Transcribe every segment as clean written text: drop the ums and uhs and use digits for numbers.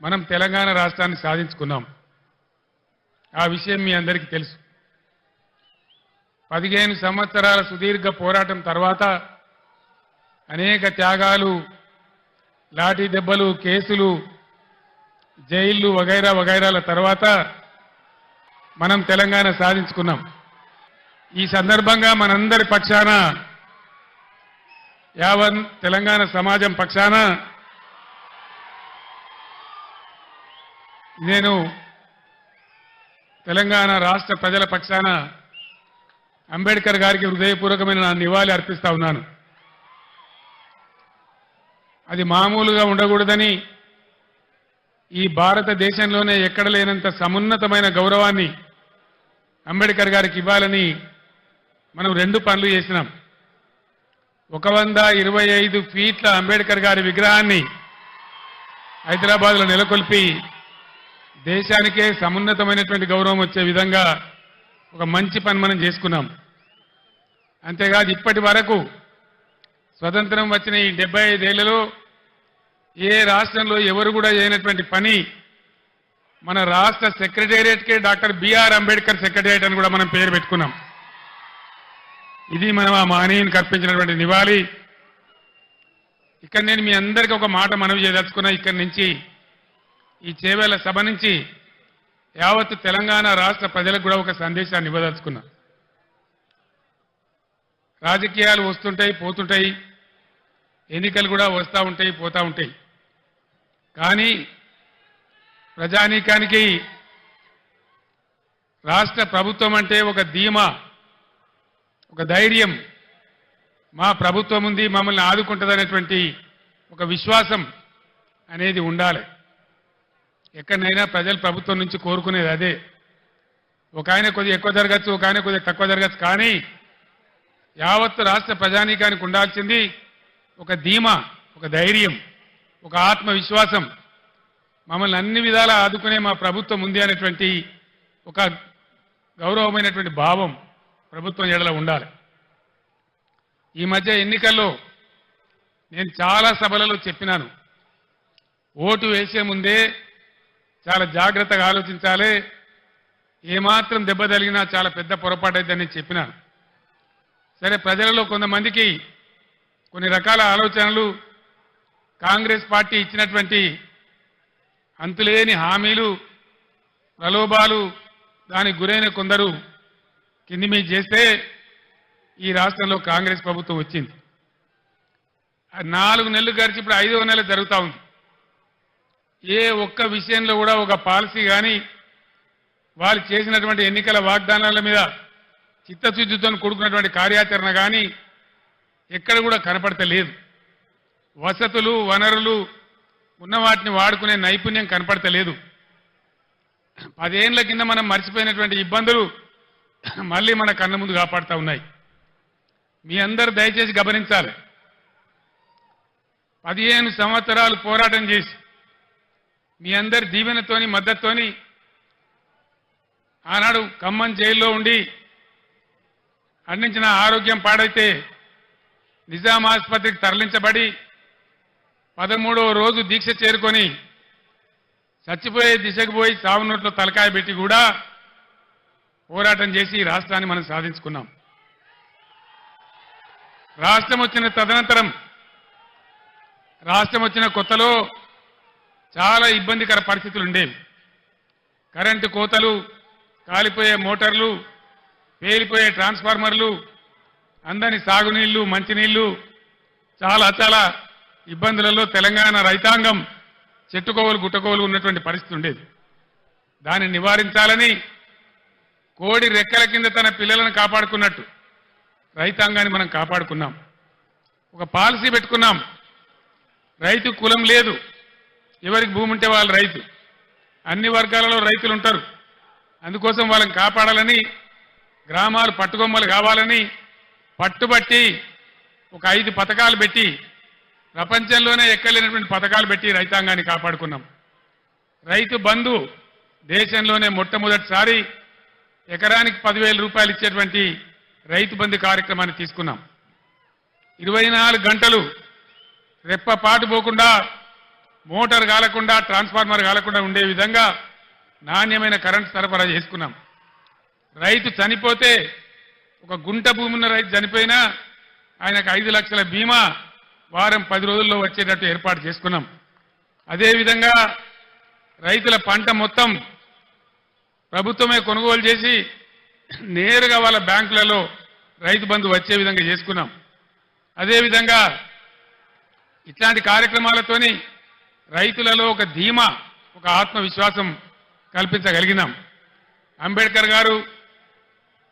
మనం తెలంగాణ రాష్ట్రాన్ని సాధించుకున్నాం. ఆ విషయం మీ అందరికీ తెలుసు. 15 సంవత్సరాల సుదీర్ఘ పోరాటం తర్వాత అనేక త్యాగాలు, లాఠీ దెబ్బలు, కేసులు, జైళ్లు వగైరా వగైరాల తర్వాత మనం తెలంగాణ సాధించుకున్నాం. ఈ సందర్భంగా మనందరి పక్షాన, యావత్ తెలంగాణ సమాజం పక్షాన నేను తెలంగాణ రాష్ట్ర ప్రజల పక్షాన అంబేద్కర్ గారికి హృదయపూర్వకమైన నా నివాళి అర్పిస్తా ఉన్నాను. అది మామూలుగా ఉండకూడదని, ఈ భారతదేశంలోనే ఎక్కడ లేనంత సమున్నతమైన గౌరవాన్ని అంబేద్కర్ గారికి ఇవ్వాలని మనం 2 పనులు చేసినాం. 125 ఫీట్ల అంబేద్కర్ గారి విగ్రహాన్ని హైదరాబాద్లో నెలకొల్పి దేశానికే సమున్నతమైనటువంటి గౌరవం వచ్చే విధంగా ఒక మంచి పని మనం చేసుకున్నాం. అంతేకాదు ఇప్పటి వరకు స్వతంత్రం వచ్చిన ఈ 75 ఏళ్లలో ఏ రాష్ట్రంలో ఎవరు కూడా చేయనటువంటి పని మన రాష్ట్ర సెక్రటేరియట్కే డాక్టర్ బిఆర్ అంబేద్కర్ సెక్రటేరియట్ అని కూడా మనం పేరు పెట్టుకున్నాం. ఇది మనం ఆ మహనీయునికి అర్పించినటువంటి నివాళి. ఇక్కడ నేను మీ అందరికీ ఒక మాట మనవి చేయదలుచుకున్నా. ఇక్కడి నుంచి, ఈ చేవేళ్ల సభ నుంచి యావత్తు తెలంగాణ రాష్ట్ర ప్రజలకు కూడా ఒక సందేశాన్ని ఇవ్వదలుచుకున్నా. రాజకీయాలు వస్తుంటాయి, పోతుంటాయి, ఎన్నికలు కూడా వస్తూ ఉంటాయి, పోతూ ఉంటాయి. కానీ ప్రజానీకానికి రాష్ట్ర ప్రభుత్వం అంటే ఒక ధీమా, ఒక ధైర్యం, మా ప్రభుత్వం ఉంది, మమ్మల్ని ఆదుకుంటుందనేటువంటి ఒక విశ్వాసం అనేది ఉండాలి. ఎక్కడైనా ప్రజలు ప్రభుత్వం నుంచి కోరుకునేది అదే. ఒక ఆయన కొద్దిగా ఎక్కువ జరగచ్చు, ఒక ఆయన కొద్దిగా తక్కువ జరగచ్చు. కానీ యావత్తు రాష్ట్ర ప్రజానీకానికి ఉండాల్సింది ఒక ధీమా, ఒక ధైర్యం, ఒక ఆత్మవిశ్వాసం. మమ్మల్ని అన్ని విధాలా ఆదుకునే మా ప్రభుత్వం ఉంది అనేటువంటి ఒక గౌరవమైనటువంటి భావం ప్రభుత్వం ఎడల ఉండాలి. ఈ మధ్య ఎన్నికల్లో నేను చాలా సభలలో చెప్పినాను, ఓటు వేసే ముందే చాలా జాగ్రత్తగా ఆలోచించాలి, ఏమాత్రం దెబ్బ తగిలినా చాలా పెద్ద పొరపాటు అయిద్దని చెప్పినాను. సరే, ప్రజలలో కొంతమందికి కొన్ని రకాల ఆలోచనలు, కాంగ్రెస్ పార్టీ ఇచ్చినటువంటి అంతులేని హామీలు, ప్రలోభాలు, దానికి గురైన కొందరు కింది మీద చేస్తే ఈ రాష్ట్రంలో కాంగ్రెస్ ప్రభుత్వం వచ్చింది. 4 నెలలు గడిచి ఇప్పుడు 5వ నెల జరుగుతూ ఉంది. ఏ ఒక్క విషయంలో కూడా ఒక పాలసీ కానీ, వాళ్ళు చేసినటువంటి ఎన్నికల వాగ్దానాల మీద చిత్తశుద్ధితో కూడుకున్నటువంటి కార్యాచరణ కానీ ఎక్కడ కూడా కనపడతలేదు. వసతులు, వనరులు ఉన్న వాటిని వాడుకునే నైపుణ్యం కనపడతలేదు. 10 ఏళ్ల కింద మనం మర్చిపోయినటువంటి ఇబ్బందులు మళ్ళీ మన కళ్ళ ముందు కాపాడుతూ ఉన్నాయి. మీ అందరూ దయచేసి గమనించాలి. 15 సంవత్సరాలు పోరాటం చేసి మీ అందరి దీవెనతోని, మద్దతుతోని ఆనాడు ఖమ్మం జైల్లో ఉండి అందించిన ఆరోగ్యం పాడైతే నిజాం ఆసుపత్రికి తరలించబడి 13వ రోజు దీక్ష చేరుకొని చచ్చిపోయే దిశకు పోయి చావు నోట్లో తలకాయ పెట్టి కూడా పోరాటం చేసి రాష్ట్రాన్ని మనం సాధించుకున్నాం. రాష్ట్రం వచ్చిన తదనంతరం, రాష్ట్రం వచ్చిన కొత్తలో చాలా ఇబ్బందికర పరిస్థితులు ఉండేవి. కరెంటు కోతలు, కాలిపోయే మోటార్లు, పేలిపోయే ట్రాన్స్ఫార్మర్లు, అందని సాగునీళ్లు, మంచినీళ్లు, చాలా ఇబ్బందులలో తెలంగాణ రైతాంగం చెట్టుకోవలు గుట్టకోవలు ఉన్నటువంటి పరిస్థితి ఉండేది. దాన్ని నివారించాలని కోడి రెక్కల కింద తన పిల్లలను కాపాడుకున్నట్టు రైతాంగాన్ని మనం కాపాడుకున్నాం. ఒక పాలసీ పెట్టుకున్నాం. రైతు కులం లేదు, ఎవరికి భూమి ఉంటే వాళ్ళు రైతు. అన్ని వర్గాలలో రైతులు ఉంటారు. అందుకోసం వాళ్ళని కాపాడాలని, గ్రామాలు పట్టుకొమ్మలు కావాలని పట్టుబట్టి ఒక 5 పథకాలు పెట్టి, ప్రపంచంలోనే ఎక్కలేనటువంటి పథకాలు పెట్టి రైతాంగాన్ని కాపాడుకున్నాం. రైతు బంధు దేశంలోనే మొట్టమొదటిసారి ఎకరానికి 10,000 రూపాయలు ఇచ్చేటువంటి రైతు బంధు కార్యక్రమాన్ని తీసుకున్నాం. 24 గంటలు రెప్పపాటు పోకుండా మోటార్ కాలకుండా ట్రాన్స్ఫార్మర్ కాలకుండా ఉండే విధంగా నాణ్యమైన కరెంట్ సరఫరా చేసుకున్నాం. రైతు చనిపోతే ఒక గుంట భూమి ఉన్న రైతు చనిపోయినా ఆయనకు 5 లక్షల బీమా వారం 10 రోజుల్లో వచ్చేటట్టు ఏర్పాటు చేసుకున్నాం. అదేవిధంగా రైతుల పంట మొత్తం ప్రభుత్వమే కొనుగోలు చేసి నేరుగా వాళ్ళ బ్యాంకులలో రైతు బంధు వచ్చే విధంగా చేసుకున్నాం. అదేవిధంగా ఇట్లాంటి కార్యక్రమాలతోని రైతులలో ఒక ధీమా, ఒక ఆత్మవిశ్వాసం కల్పించగలిగినాం. అంబేద్కర్ గారు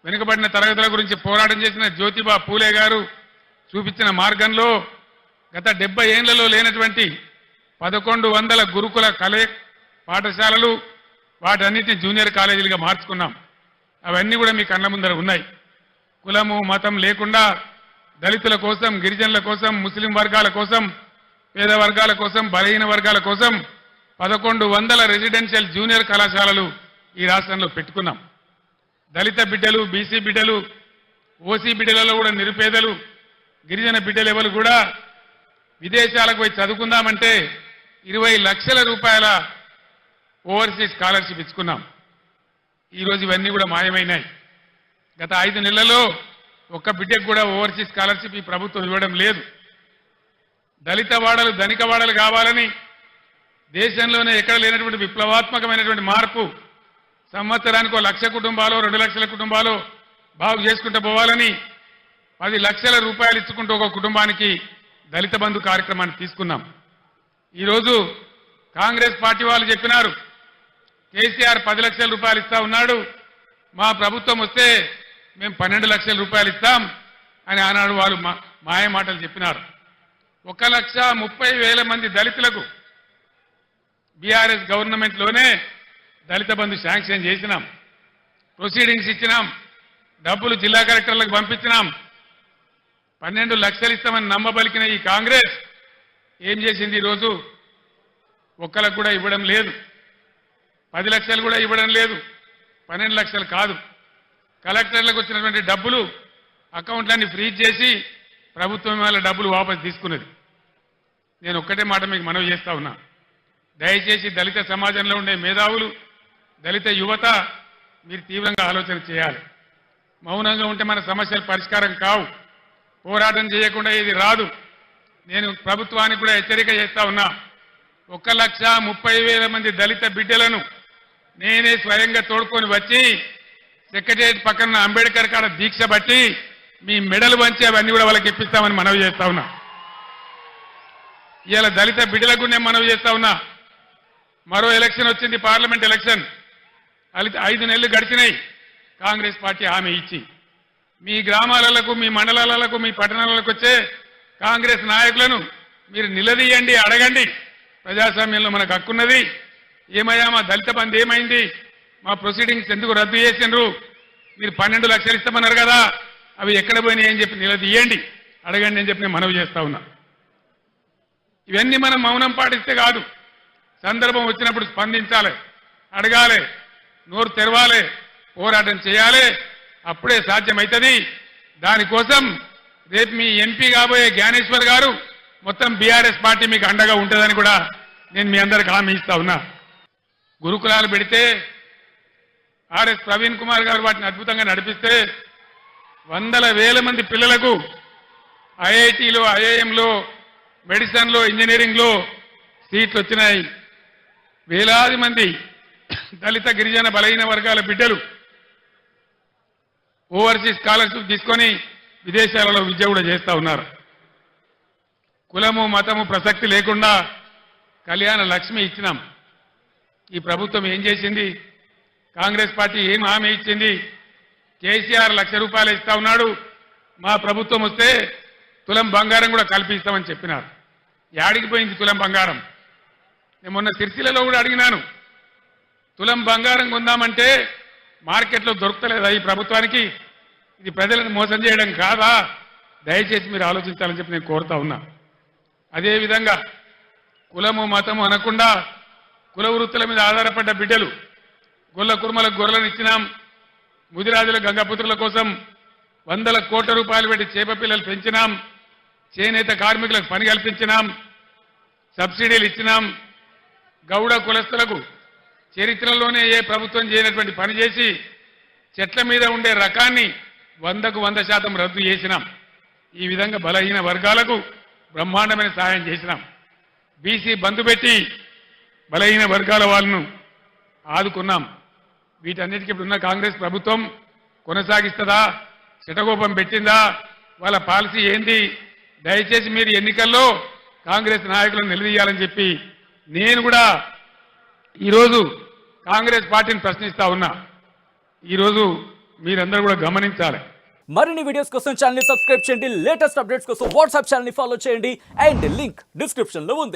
వెనుకబడిన తరగతుల గురించి పోరాటం చేసిన జ్యోతిబా పూలే గారు చూపించిన మార్గంలో గత 70 ఏళ్లలో లేనటువంటి 1100 గురుకుల పాఠశాలలు వాటన్నిటిని జూనియర్ కాలేజీలుగా మార్చుకున్నాం. అవన్నీ కూడా మీ కళ్ళ ముందర ఉన్నాయి. కులము మతం లేకుండా దళితుల కోసం, గిరిజనుల కోసం, ముస్లిం వర్గాల కోసం, పేద వర్గాల కోసం, బలహీన వర్గాల కోసం 1100 రెసిడెన్షియల్ జూనియర్ కళాశాలలు ఈ రాష్ట్రంలో పెట్టుకున్నాం. దళిత బిడ్డలు, బీసీ బిడ్డలు, ఓసీ బిడ్డలలో కూడా నిరుపేదలు, గిరిజన బిడ్డలు ఎవరు కూడా విదేశాలకు పోయి చదువుకుందామంటే 20 లక్షల రూపాయల ఓవర్సీస్ స్కాలర్షిప్ ఇచ్చుకున్నాం. ఈరోజు ఇవన్నీ కూడా మాయమైనాయి. గత 5 నెలల్లో ఒక్క బిడ్డకు కూడా ఓవర్సీస్ స్కాలర్షిప్ ఈ ప్రభుత్వం ఇవ్వడం లేదు. దళిత వాడలు ధనిక వాడలు కావాలని దేశంలోనే ఎక్కడ లేనటువంటి విప్లవాత్మకమైనటువంటి మార్పు, సంవత్సరానికి 1 లక్ష కుటుంబాలు, 2 లక్షల కుటుంబాలు బాగు చేసుకుంటూ పోవాలని 10 లక్షల రూపాయలు ఇచ్చుకుంటూ ఒక కుటుంబానికి దళిత బంధు కార్యక్రమాన్ని తీసుకున్నాం. ఈరోజు కాంగ్రెస్ పార్టీ వాళ్ళు చెప్పినారు కేసీఆర్ 10 లక్షల రూపాయలు ఇస్తా ఉన్నాడు, మా ప్రభుత్వం వస్తే మేము 12 లక్షల రూపాయలు ఇస్తాం అని ఆనాడు వాళ్ళు మాయ మాటలు చెప్పినారు. 1,30,000 మంది దళితులకు బీఆర్ఎస్ గవర్నమెంట్లోనే దళిత బంధు శాంక్షన్ చేసినాం, ప్రొసీడింగ్స్ ఇచ్చినాం, డబ్బులు జిల్లా కలెక్టర్లకు పంపించినాం. 12 లక్షలు ఇస్తామని నమ్మబలికిన ఈ కాంగ్రెస్ ఏం చేసింది? ఈరోజు ఒక్కలకు కూడా ఇవ్వడం లేదు, 10 లక్షలు కూడా ఇవ్వడం లేదు, 12 లక్షలు కాదు. కలెక్టర్లకు వచ్చినటువంటి డబ్బులు అకౌంట్లన్నీ ఫ్రీజ్ చేసి ప్రభుత్వం వాళ్ళ డబ్బులు వాపసు తీసుకున్నది. నేను ఒక్కటే మాట మీకు మనవి చేస్తా ఉన్నా, దయచేసి దళిత సమాజంలో ఉండే మేధావులు, దళిత యువత మీరు తీవ్రంగా ఆలోచన చేయాలి. మౌనంగా ఉంటే మన సమస్యలు పరిష్కారం కావు. పోరాటం చేయకుండా ఇది రాదు. నేను ప్రభుత్వానికి కూడా హెచ్చరిక చేస్తా ఉన్నా, 1,30,000 మంది దళిత బిడ్డలను నేనే స్వయంగా తోడుకొని వచ్చి సెక్రటరియట్ పక్కన అంబేద్కర్ కాడ దీక్ష బట్టి మీ మెడలు వంచి అవన్నీ కూడా వాళ్ళకి ఇప్పిస్తామని మనవి చేస్తా ఉన్నా. ఇవాళ దళిత బిడ్డలకు నేను మనవి చేస్తా ఉన్నా, మరో ఎలక్షన్ వచ్చింది, పార్లమెంట్ ఎలక్షన్. 5 నెలలు గడిచినాయి కాంగ్రెస్ పార్టీ హామీ ఇచ్చి. మీ గ్రామాలకు, మీ మండలాలకు, మీ పట్టణాలకు వచ్చే కాంగ్రెస్ నాయకులను మీరు నిలదీయండి, అడగండి. ప్రజాస్వామ్యంలో మనకు హక్కున్నది. ఏమయ్యా మా దళిత బంధు ఏమైంది? మా ప్రొసీడింగ్స్ ఎందుకు రద్దు చేసిండ్రు? మీరు 12 లక్షలు ఇస్తామన్నారు కదా, అవి ఎక్కడ పోయినాయి అని చెప్పి నిలదీయండి, అడగండి అని చెప్పి నేను మనవి చేస్తా ఉన్నా. ఇవన్నీ మనం మౌనం పాటిస్తే కాదు, సందర్భం వచ్చినప్పుడు స్పందించాలి, అడగాలి, నోరు తెరవాలి, పోరాటం చేయాలి. అప్పుడే సాధ్యమవుతుంది. దానికోసం రేపు మీ ఎంపీ కాబోయే జ్ఞానేశ్వర్ గారు మొత్తం బీఆర్ఎస్ పార్టీ మీకు అండగా ఉంటుందని కూడా నేను మీ అందరికి హామీ ఇస్తా ఉన్నా. గురుకులాలు పెడితే ఆర్ఎస్ ప్రవీణ్ కుమార్ గారు వాటిని అద్భుతంగా నడిపిస్తే 100,000 మంది పిల్లలకు ఐఐటీలో, ఐఐఎంలో, మెడిసిన్లో, ఇంజనీరింగ్లో సీట్లు వచ్చినాయి. వేలాది మంది దళిత, గిరిజన, బలహీన వర్గాల బిడ్డలు ఓవర్సీస్ స్కాలర్షిప్ తీసుకొని విదేశాలలో విద్య కూడా చేస్తా ఉన్నారు. కులము మతము ప్రసక్తి లేకుండా కళ్యాణ లక్ష్మి ఇచ్చినాం. ఈ ప్రభుత్వం ఏం చేసింది? కాంగ్రెస్ పార్టీ ఏం హామీ ఇచ్చింది? కేసీఆర్ 1 లక్ష రూపాయలు ఇస్తా ఉన్నాడు, మా ప్రభుత్వం వస్తే తులం బంగారం కూడా కల్పిస్తామని చెప్పినారు. యాడికి పోయింది తులం బంగారం? నేను మొన్న సిరిసిల్లలో కూడా అడిగినాను, తులం బంగారం కొందామంటే మార్కెట్లో దొరుకుతలేదా ఈ ప్రభుత్వానికి? ఇది ప్రజలను మోసం చేయడం కాదా? దయచేసి మీరు ఆలోచించాలని చెప్పి నేను కోరుతా ఉన్నా. అదేవిధంగా కులము మతము అనకుండా కుల వృత్తుల మీద ఆధారపడ్డ బిడ్డలు, గొల్ల కుర్మలకు గొర్రెలను ఇచ్చినాం, ముదిరాజుల గంగపుత్రుల కోసం 100 కోట్ల రూపాయలు పెట్టి చేప పిల్లలు పెంచినాం, చేనేత కార్మికులకు పని కల్పించినాం, సబ్సిడీలు ఇచ్చినాం. గౌడ కులస్తులకు చరిత్రలోనే ఏ ప్రభుత్వం చేయనటువంటి పని చేసి చెట్ల మీద ఉండే రకాన్ని 100కు 100% రద్దు చేసినాం. ఈ విధంగా బలహీన వర్గాలకు బ్రహ్మాండమైన సహాయం చేసినాం. బీసీ బంధు పెట్టి బలహీన వర్గాల వాళ్ళను ఆదుకున్నాం. వీటన్నిటికీ ఇప్పుడున్న కాంగ్రెస్ ప్రభుత్వం కొనసాగిస్తుందా, శటగోపం పెట్టిందా, వాళ్ళ పాలసీ ఏంది? దయచేసి మీరు ఎన్నికల్లో కాంగ్రెస్ నాయకులను నిలదీయాలని చెప్పి నేను కూడా ఈరోజు కాంగ్రెస్ పార్టీని ప్రశ్నిస్తా ఉన్నా. ఈరోజు మీరందరూ కూడా గమనించాలి. మరిన్ని వీడియోస్ కోసం ఛానల్ ని సబ్స్క్రైబ్ చేయండి. లేటెస్ట్ అప్డేట్స్ కోసం వాట్సాప్ ఛానల్ ని ఫాలో చేయండి. అండ్ లింక్ డిస్క్రిప్షన్ లో ఉంది.